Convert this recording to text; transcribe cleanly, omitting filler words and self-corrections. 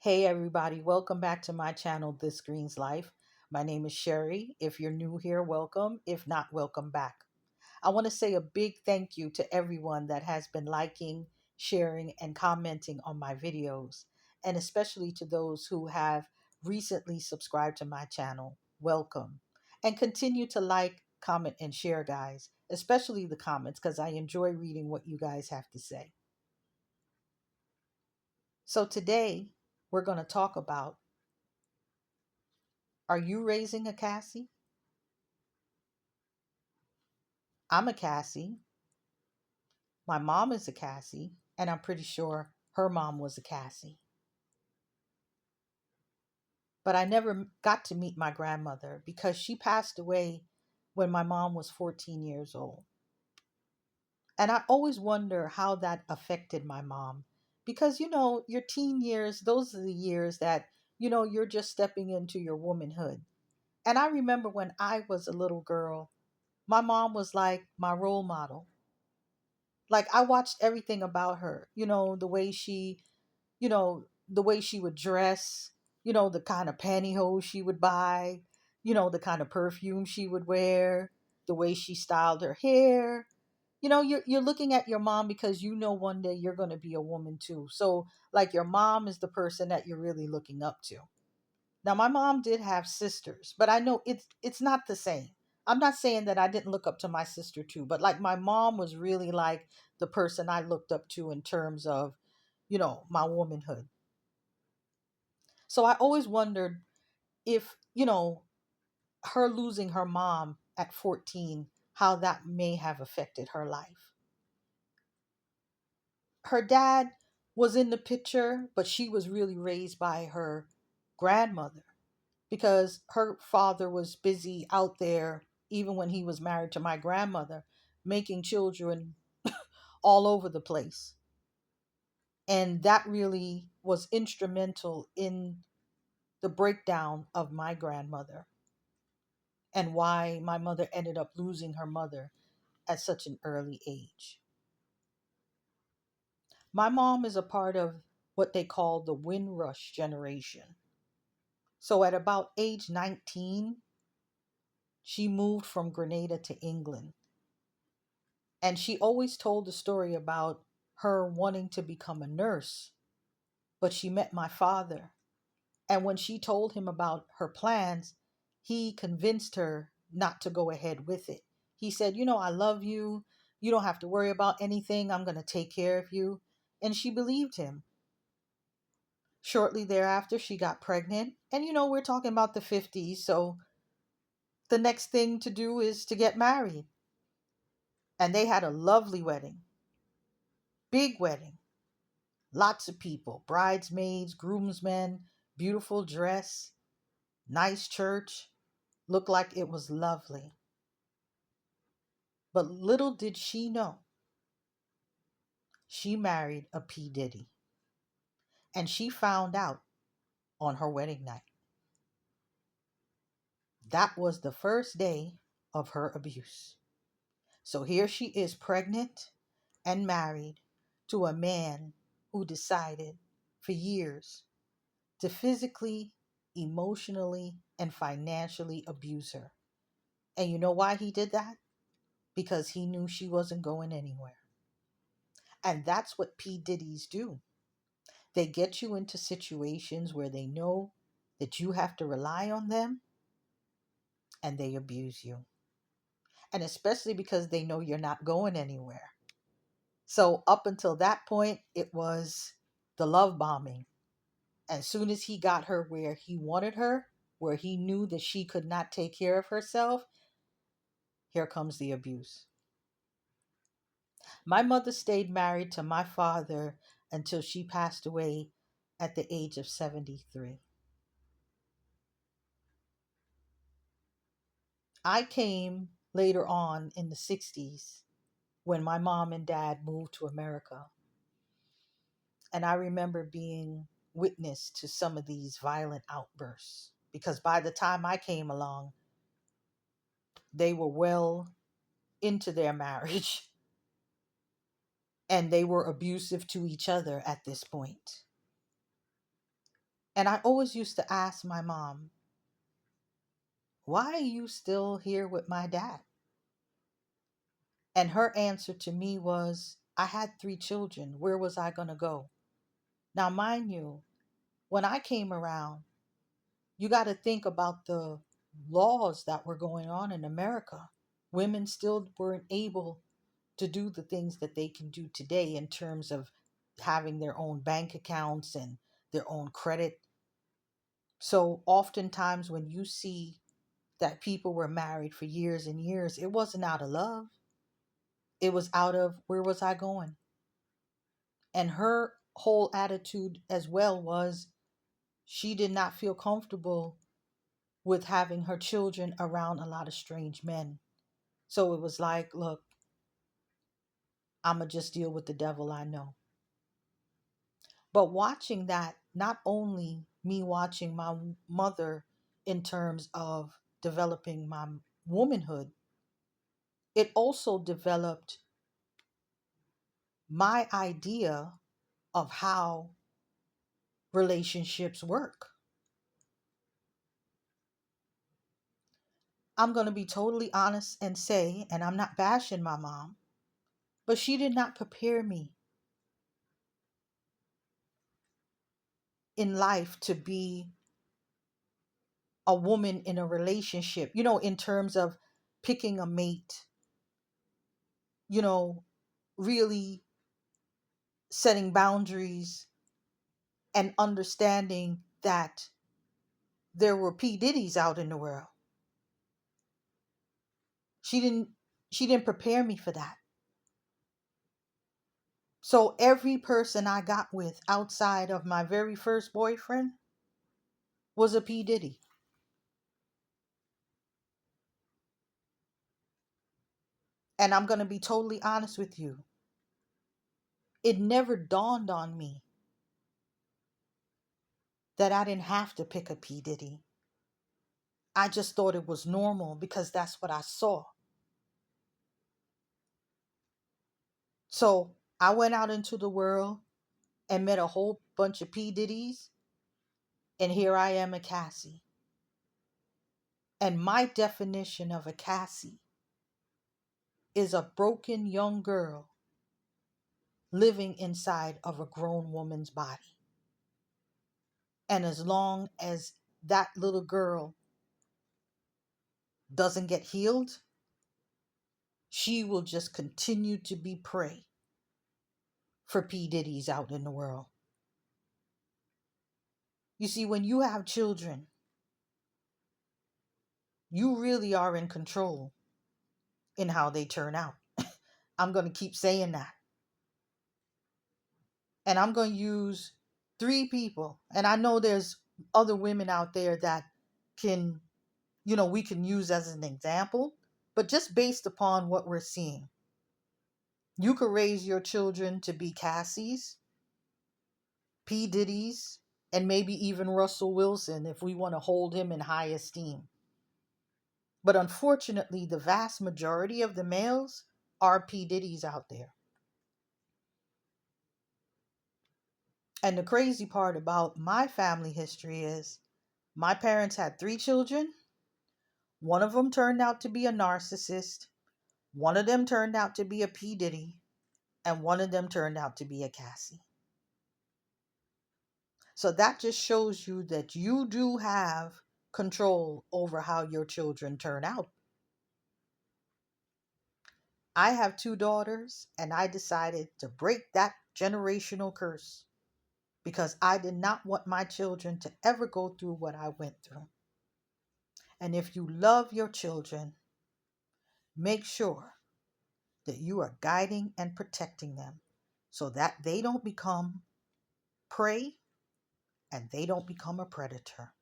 Hey everybody, welcome back to my channel, This Green's Life. My name is Sherry. If you're new here, welcome. If not, welcome back. I want to say a big thank you to everyone that has been liking, sharing, and commenting on my videos, and especially to those who have recently subscribed to my channel. Welcome. And continue to like, comment, and share, guys, especially the comments, because I enjoy reading what you guys have to say. So today, we're going to talk about, are you raising a Cassie? I'm a Cassie. My mom is a Cassie, and I'm pretty sure her mom was a Cassie. But I never got to meet my grandmother because she passed away when my mom was 14 years old. And I always wonder how that affected my mom because, your teen years, those are the years that, you're just stepping into your womanhood. And I remember when I was a little girl, my mom was like my role model. Like I watched everything about her, the way she would dress, the kind of pantyhose she would buy, the kind of perfume she would wear, the way she styled her hair. You're looking at your mom because one day you're going to be a woman too. So like your mom is the person that you're really looking up to. Now, my mom did have sisters, but I know it's not the same. I'm not saying that I didn't look up to my sister too, but like my mom was really like the person I looked up to in terms of, my womanhood. So I always wondered if, her losing her mom at 14, how that may have affected her life. Her dad was in the picture, but she was really raised by her grandmother because her father was busy out there, even when he was married to my grandmother, making children all over the place. And that really was instrumental in the breakdown of my grandmother and why my mother ended up losing her mother at such an early age. My mom is a part of what they call the Windrush generation. So at about age 19, she moved from Grenada to England. And she always told the story about her wanting to become a nurse, but she met my father. And when she told him about her plans, he convinced her not to go ahead with it. He said, I love you. You don't have to worry about anything. I'm going to take care of you. And she believed him. Shortly thereafter, she got pregnant. And, we're talking about the 50s. So the next thing to do is to get married. And they had a lovely wedding, big wedding. Lots of people, bridesmaids, groomsmen, beautiful dress, nice church. Looked like it was lovely. But little did she know, she married a P. Diddy. And she found out on her wedding night. That was the first day of her abuse. So here she is pregnant and married to a man who decided for years to physically, emotionally, and financially abuse her. And you know why he did that? Because he knew she wasn't going anywhere. And that's what P. Diddy's do. They get you into situations where they know that you have to rely on them and they abuse you. And especially because they know you're not going anywhere. So up until that point, it was the love bombing. As soon as he got her where he wanted her, where he knew that she could not take care of herself, here comes the abuse. My mother stayed married to my father until she passed away at the age of 73. I came later on in the 60s when my mom and dad moved to America. And I remember being witness to some of these violent outbursts because by the time I came along, they were well into their marriage and they were abusive to each other at this point. And I always used to ask my mom, why are you still here with my dad? And her answer to me was, I had three children. Where was I going to go? Now, mind you, when I came around, you got to think about the laws that were going on in America. Women still weren't able to do the things that they can do today in terms of having their own bank accounts and their own credit. So, oftentimes, when you see that people were married for years and years, it wasn't out of love, it was out of where was I going? And her whole attitude as well was she did not feel comfortable with having her children around a lot of strange men. So it was like, look, I'm going to just deal with the devil I know. But watching that, not only me watching my mother in terms of developing my womanhood, it also developed my idea of how relationships work. I'm going to be totally honest and say, and I'm not bashing my mom, but she did not prepare me in life to be a woman in a relationship, in terms of picking a mate, you know, really setting boundaries and understanding that there were P. Diddy's out in the world. She didn't she didn't prepare me for that. So every person I got with outside of my very first boyfriend was a P. Diddy. And I'm going to be totally honest with you. It never dawned on me that I didn't have to pick a P. Diddy. I just thought it was normal because that's what I saw. So I went out into the world and met a whole bunch of P. Diddy's, and here I am, a Cassie. And my definition of a Cassie is a broken young girl living inside of a grown woman's body. And as long as that little girl doesn't get healed, she will just continue to be prey for P. Diddy's out in the world. You see, when you have children, you really are in control in how they turn out. I'm going to keep saying that. And I'm going to use three people. And I know there's other women out there that can, we can use as an example, but just based upon what we're seeing. You could raise your children to be Cassie's, P. Diddy's, and maybe even Russell Wilson if we want to hold him in high esteem. But unfortunately, the vast majority of the males are P. Diddy's out there. And the crazy part about my family history is my parents had three children. One of them turned out to be a narcissist. One of them turned out to be a P. Diddy. And one of them turned out to be a Cassie. So that just shows you that you do have control over how your children turn out. I have two daughters, and I decided to break that generational curse because I did not want my children to ever go through what I went through. And if you love your children, make sure that you are guiding and protecting them so that they don't become prey and they don't become a predator.